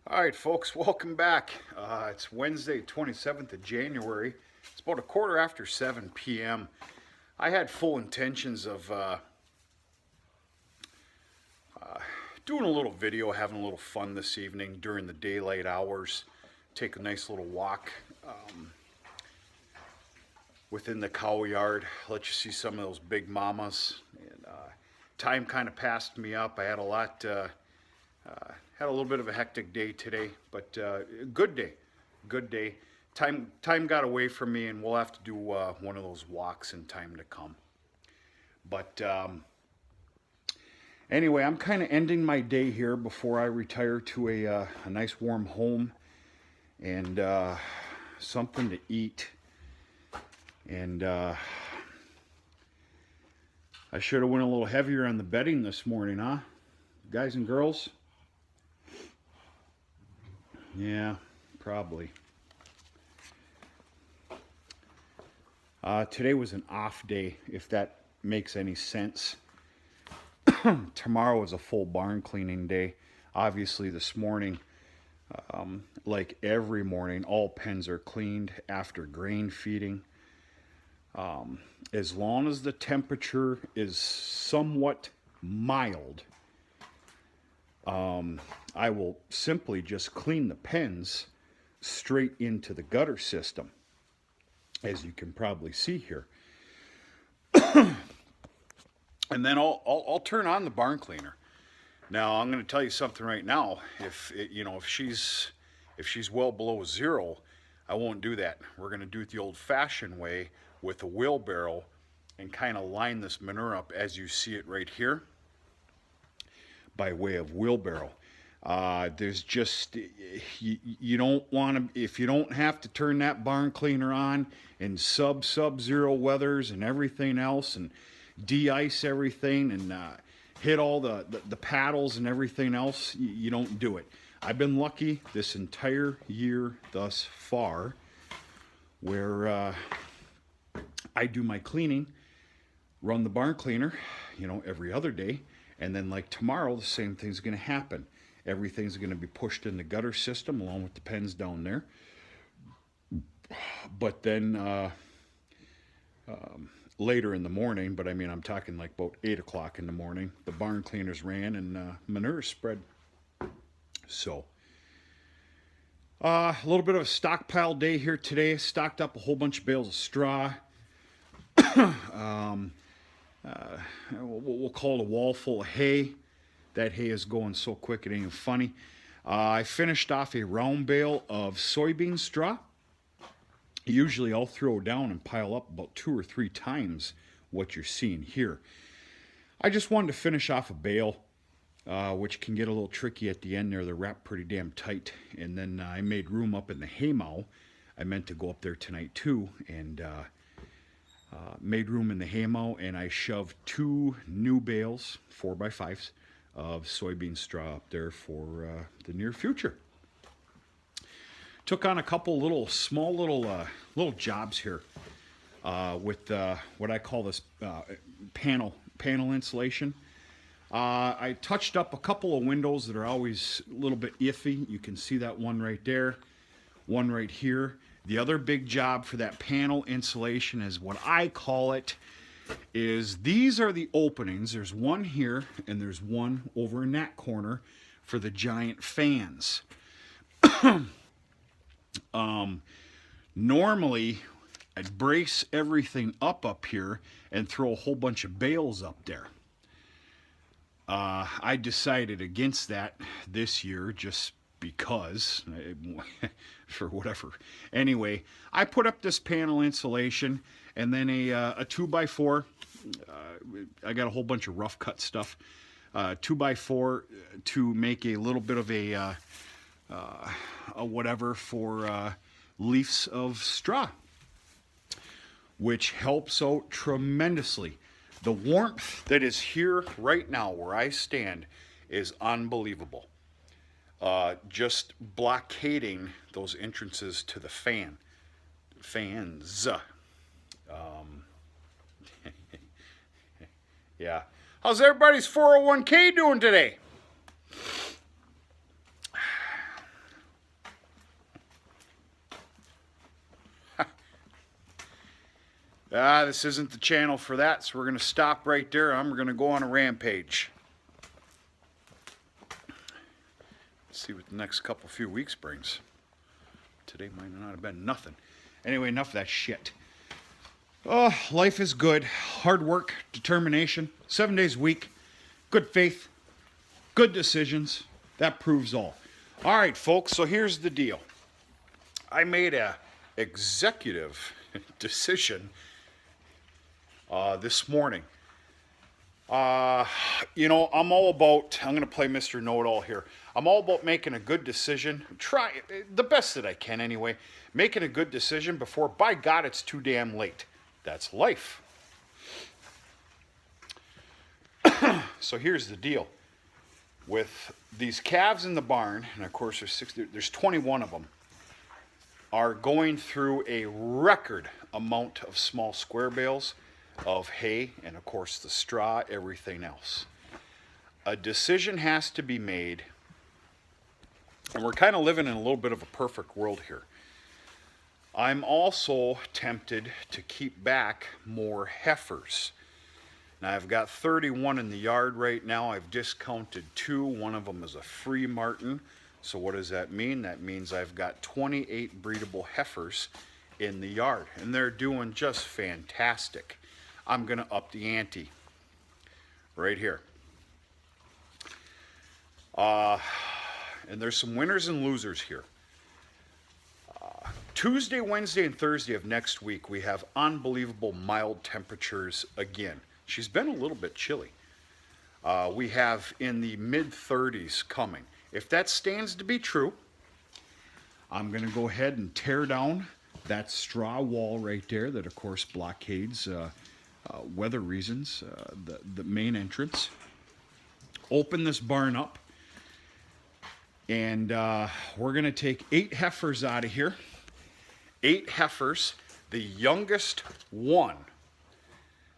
All right, folks, welcome back. It's Wednesday, 27th of January. It's about a quarter after 7 p.m. I had full intentions of doing a little video, having a little fun this evening during the daylight hours. Take a nice little walk within the cow yard, let you see some of those big mamas. And time kind of passed me up. I had had a little bit of a hectic day today, but good day, good day. Time got away from me, and we'll have to do one of those walks in time to come. But anyway, I'm kind of ending my day here before I retire to a nice warm home and something to eat. And I should have went a little heavier on the bedding this morning, huh? Guys and girls? Yeah, probably. Today was an off day, if that makes any sense. Tomorrow is a full barn cleaning day. Obviously, this morning, like every morning, all pens are cleaned after grain feeding. As long as the temperature is somewhat mild, I will simply just clean the pens straight into the gutter system, as you can probably see here. And then I'll turn on the barn cleaner. Now I'm going to tell you something right now. If she's well below zero, I won't do that. We're going to do it the old-fashioned way with a wheelbarrow and kind of line this manure up as you see it right here by way of wheelbarrow. There's just, you don't want to, if you don't have to turn that barn cleaner on in sub-zero weathers and everything else and de-ice everything and hit all the paddles and everything else, you don't do it. I've been lucky this entire year thus far where I do my cleaning, run the barn cleaner, every other day, and then like tomorrow, the same thing's going to happen. Everything's going to be pushed in the gutter system along with the pens down there. But then later in the morning, but I mean, I'm talking like about 8 o'clock in the morning, the barn cleaners ran and manure spread. So, a little bit of a stockpile day here today. Stocked up a whole bunch of bales of straw. We'll call it a wall full of hay. That hay is going so quick it ain't even funny. I finished off a round bale of soybean straw. Usually I'll throw down and pile up about 2 or 3 times what you're seeing here. I just wanted to finish off a bale, which can get a little tricky at the end there. They're wrapped pretty damn tight. And then I made room up in the haymow. I meant to go up there tonight too, and made room in the haymow, and I shoved 2 new bales, 4x5s, of soybean straw up there for the near future. Took on a couple small little jobs here with what I call this panel insulation. I touched up a couple of windows that are always a little bit iffy. You can see that one right there, one right here. The other big job for that panel insulation is what I call it, is these are the openings. There's one here and there's one over in that corner for the giant fans. Normally I'd brace everything up here and throw a whole bunch of bales up there. I decided against that this year just because, for whatever. Anyway, I put up this panel insulation and then a 2x4. I got a whole bunch of rough cut stuff. 2x4 to make a little bit of a whatever for leaves of straw, which helps out tremendously. The warmth that is here right now where I stand is unbelievable. Just blockading those entrances to the fans. Yeah. How's everybody's 401k doing today? This isn't the channel for that, so we're going to stop right there. I'm going to go on a rampage. Let's see what the next few weeks brings. Today might not have been nothing. Anyway, enough of that shit. Oh, life is good. Hard work, determination, 7 days a week, good faith, good decisions. That proves all. All right, folks, so here's the deal. I made a executive decision this morning. You know, I'm going to play Mr. Know-It-All here. I'm all about making a good decision. Try the best that I can anyway. Making a good decision before, by God, it's too damn late. That's life. So here's the deal. With these calves in the barn, and of course there's 21 of them, are going through a record amount of small square bales of hay, and of course the straw, everything else. A decision has to be made, and we're kind of living in a little bit of a perfect world here. I'm also tempted to keep back more heifers. Now I've got 31 in the yard right now. I've discounted 2. One of them is a free martin. So what does that mean? That means I've got 28 breedable heifers in the yard, and they're doing just fantastic. I'm going to up the ante right here. And there's some winners and losers here. Tuesday, Wednesday, and Thursday of next week, we have unbelievable mild temperatures again. She's been a little bit chilly. We have in the mid-30s coming. If that stands to be true, I'm going to go ahead and tear down that straw wall right there that, of course, blockades weather reasons, the main entrance. Open this barn up, and we're going to take 8 heifers out of here. 8 heifers. The youngest one,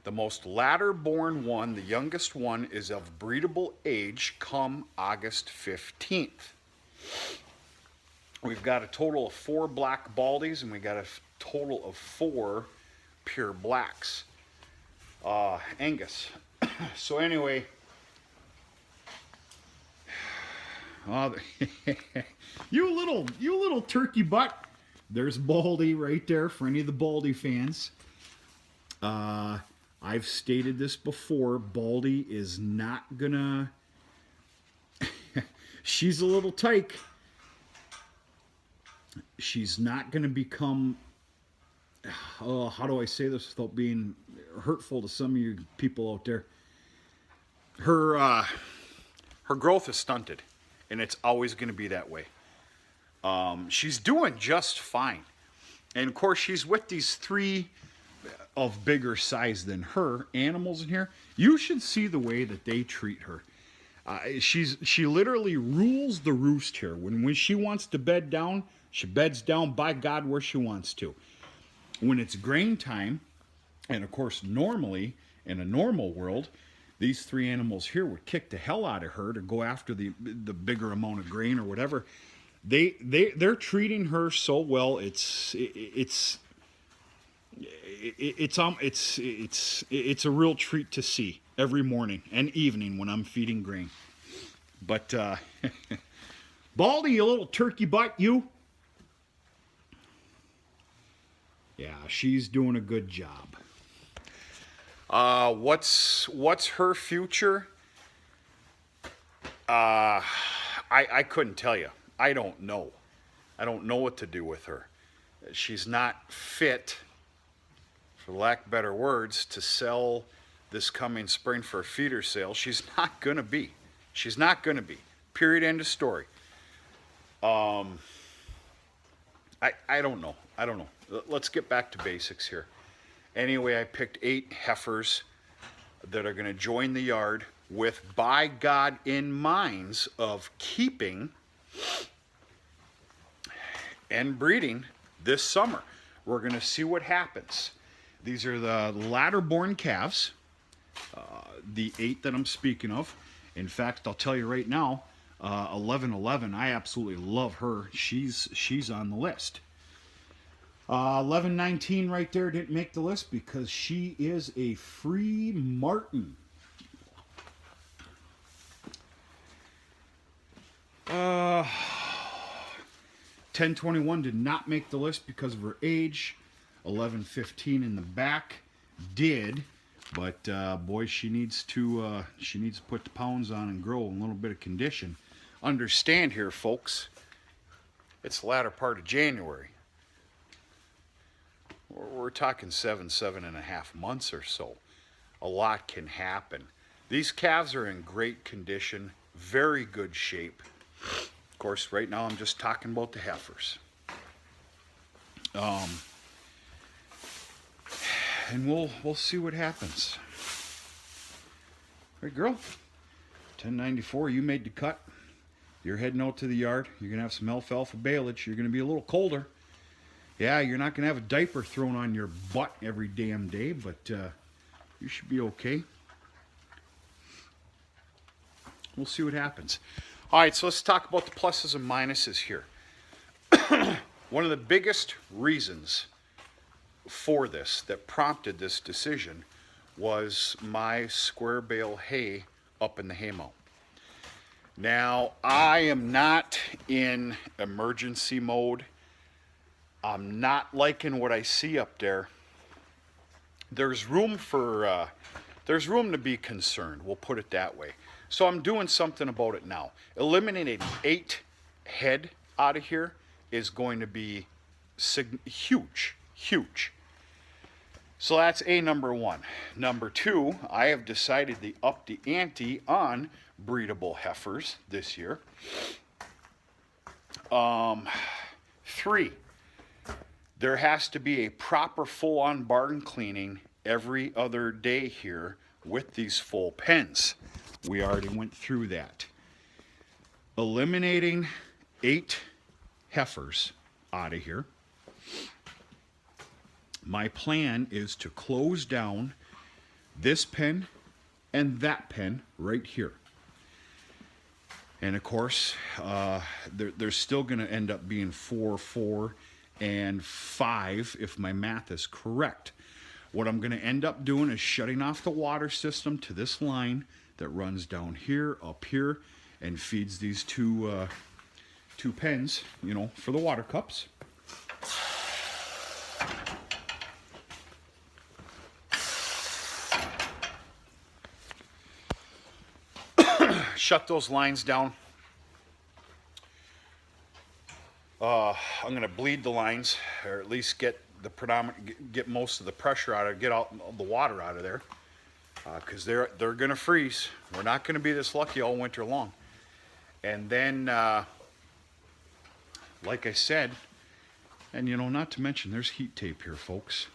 the most latter-born one, the youngest one is of breedable age come August 15th. We've got a total of 4 black Baldies, and we got a total of 4 pure blacks. Angus. So anyway, you little turkey butt. There's Baldi right there for any of the Baldi fans. I've stated this before. Baldi is not gonna. She's a little tyke. She's not gonna become. How do I say this without being hurtful to some of you people out there? Her growth is stunted, and it's always going to be that way. She's doing just fine, and of course she's with these 3 of bigger size than her animals in here. You should see the way that they treat her. She literally rules the roost here. When she wants to bed down, she beds down, by God, where she wants to. When it's grain time, and of course normally in a normal world, these 3 animals here would kick the hell out of her to go after the bigger amount of grain or whatever. They're treating her so well. It's a real treat to see every morning and evening when I'm feeding grain. But Baldi, you little turkey butt, you. Yeah, she's doing a good job. What's her future? I couldn't tell you. I don't know. I don't know what to do with her. She's not fit, for lack of better words, to sell this coming spring for a feeder sale. She's not going to be. She's not going to be. Period, end of story. I don't know. I don't know. Let's get back to basics here. Anyway, I picked 8 heifers that are going to join the yard with, by God, in minds of keeping and breeding this summer. We're going to see what happens. These are the latter-born calves, the 8 that I'm speaking of. In fact, I'll tell you right now, 1111, I absolutely love her. She's on the list. 1119 right there didn't make the list because she is a free Martin. 1021 did not make the list because of her age. 1115 in the back did, but boy, she needs to put the pounds on and grow a little bit of condition. Understand here, folks, it's the latter part of January. We're talking 7.5 months or so. A lot can happen. These calves are in great condition, very good shape. Of course, right now I'm just talking about the heifers. And we'll see what happens. All right, girl. 1094, you made the cut. You're heading out to the yard. You're gonna have some alfalfa baleage. You're gonna be a little colder. Yeah, you're not gonna have a diaper thrown on your butt every damn day, but you should be okay. We'll see what happens. All right, so let's talk about the pluses and minuses here. One of the biggest reasons for this, that prompted this decision, was my square bale hay up in the haymow. Now, I am not in emergency mode. I'm not liking what I see up there. There's room to be concerned, we'll put it that way. So I'm doing something about it now. Eliminating 8 head out of here is going to be huge, huge. So that's number 1. Number 2, I have decided to up the ante on breedable heifers this year. 3, there has to be a proper full-on barn cleaning every other day here with these full pens. We already went through that. Eliminating 8 heifers out of here. My plan is to close down this pen and that pen right here. And of course, there's still going to end up being 4, 4, and 5 if my math is correct. What I'm going to end up doing is shutting off the water system to this line that runs down here, up here, and feeds these two pens, you know, for the water cups. Shut those lines down. I'm going to bleed the lines, or at least get most of the pressure out of, get all the water out of there, because they're going to freeze. We're not going to be this lucky all winter long. And then, like I said, and you know, not to mention, there's heat tape here, folks.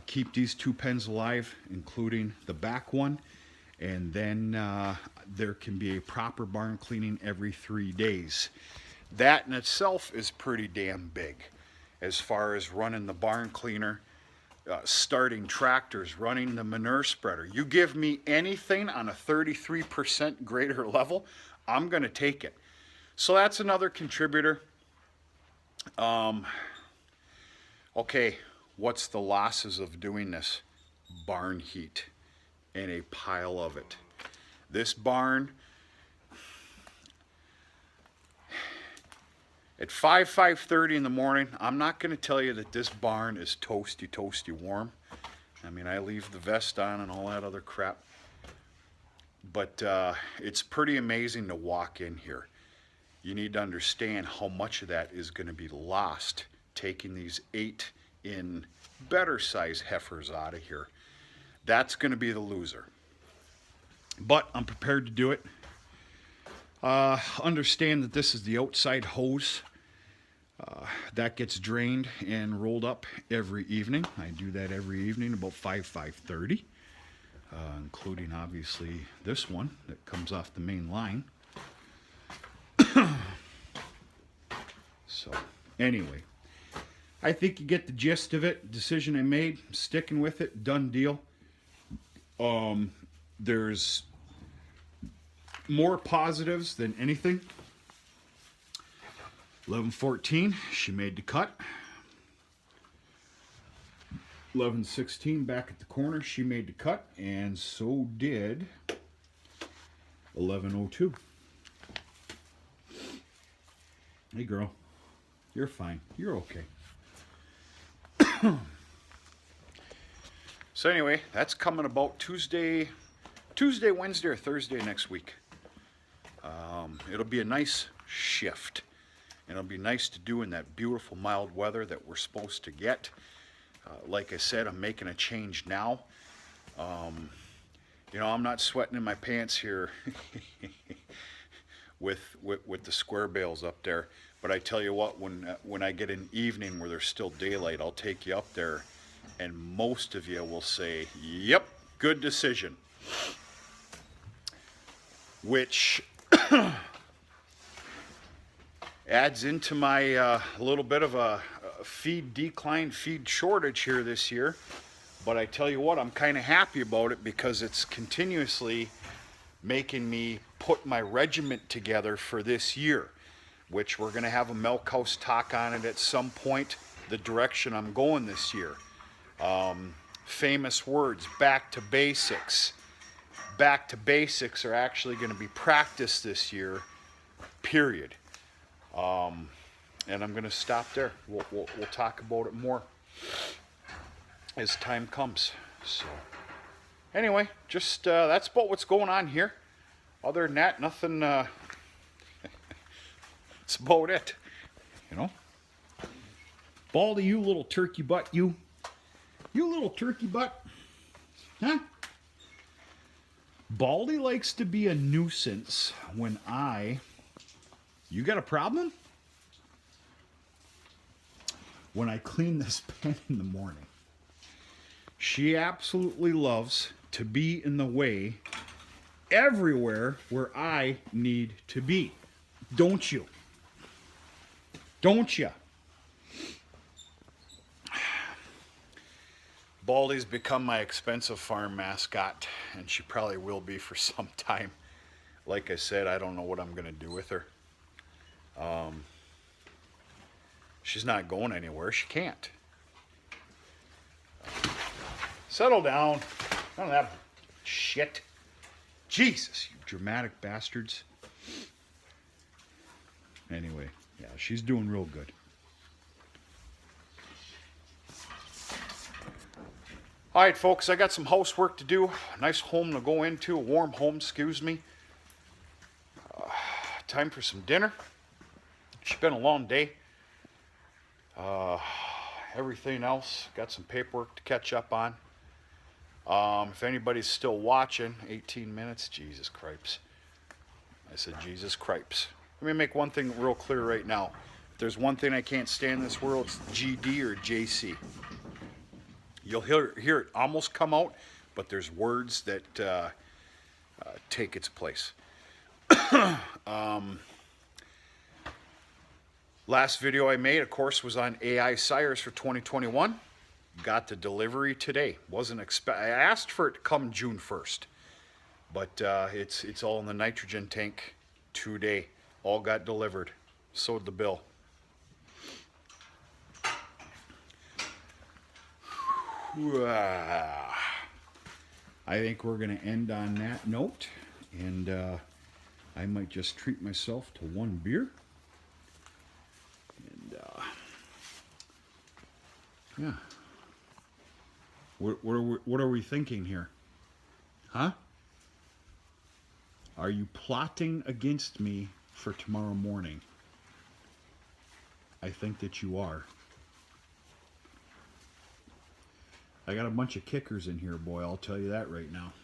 Keep these 2 pens alive, including the back one, and then there can be a proper barn cleaning every 3 days. That in itself is pretty damn big as far as running the barn cleaner, starting tractors, running the manure spreader. You give me anything on a 33% greater level, I'm going to take it. So that's another contributor. Okay, what's the losses of doing this? Barn heat and a pile of it. This barn, at 5:30 in the morning, I'm not going to tell you that this barn is toasty warm. I mean, I leave the vest on and all that other crap. But it's pretty amazing to walk in here. You need to understand how much of that is going to be lost taking these 8 in better size heifers out of here. That's going to be the loser. But I'm prepared to do it. Understand that this is the outside hose. That gets drained and rolled up every evening. I do that every evening about 5:30, including obviously this one that comes off the main line. So anyway, I think you get the gist of it. Decision I made, sticking with it, done deal. There's more positives than anything. 1114, she made the cut. 11:16 back at the corner. She made the cut, and so did 11:02. Hey, girl. You're fine. You're okay. So anyway, that's coming about Tuesday, Wednesday, or Thursday next week. It'll be a nice shift. And it'll be nice to do in that beautiful mild weather that we're supposed to get. Like I said, I'm making a change now. You know, I'm not sweating in my pants here with the square bales up there. But I tell you what, when I get an evening where there's still daylight, I'll take you up there, and most of you will say, "Yep, good decision." Which adds into my little bit of a feed decline, feed shortage here this year. But I tell you what, I'm kind of happy about it because it's continuously making me put my regiment together for this year, which we're going to have a milk house talk on it at some point, the direction I'm going this year. Famous words, back to basics. Back to basics are actually going to be practiced this year, period. And I'm going to stop there. We'll talk about it more as time comes. So anyway, just that's about what's going on here. Other than that, nothing. That's about it. You know, Baldi, you little turkey butt, you little turkey butt, huh? Baldi likes to be a nuisance when you got a problem? When I clean this pen in the morning. She absolutely loves to be in the way everywhere where I need to be. Don't you? Don't you? Baldi's become my expensive farm mascot, and she probably will be for some time. Like I said, I don't know what I'm going to do with her. She's not going anywhere. She can't. Settle down. None of that shit. Jesus, you dramatic bastards. Anyway, yeah, she's doing real good. All right, folks, I got some housework to do. A nice home to go into, a warm home, excuse me. Time for some dinner. It's been a long day. Everything else, got some paperwork to catch up on. If anybody's still watching, 18 minutes, Jesus cripes. I said Jesus cripes. Let me make one thing real clear right now. If there's one thing I can't stand in this world, it's GD or JC. You'll hear it almost come out, but there's words that take its place. Last video I made, of course, was on AI sires for 2021. Got the delivery today. I asked for it to come June 1st, but it's all in the nitrogen tank today. All got delivered. So did the bill. I think we're going to end on that note, and I might just treat myself to one beer. And yeah, what are we thinking here, huh? Are you plotting against me for tomorrow morning? I think that you are. I got a bunch of kickers in here, boy, I'll tell you that right now.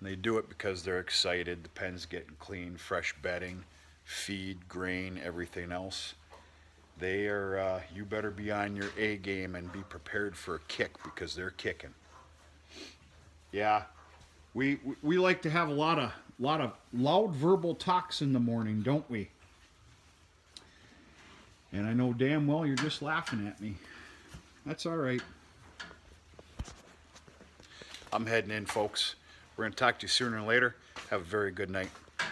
They do it because they're excited. The pen's getting clean, fresh bedding, feed, grain, everything else. They are, you better be on your A game and be prepared for a kick because they're kicking. Yeah, we like to have a lot of loud verbal talks in the morning, don't we? And I know damn well you're just laughing at me. That's all right. I'm heading in, folks. We're going to talk to you sooner or later. Have a very good night.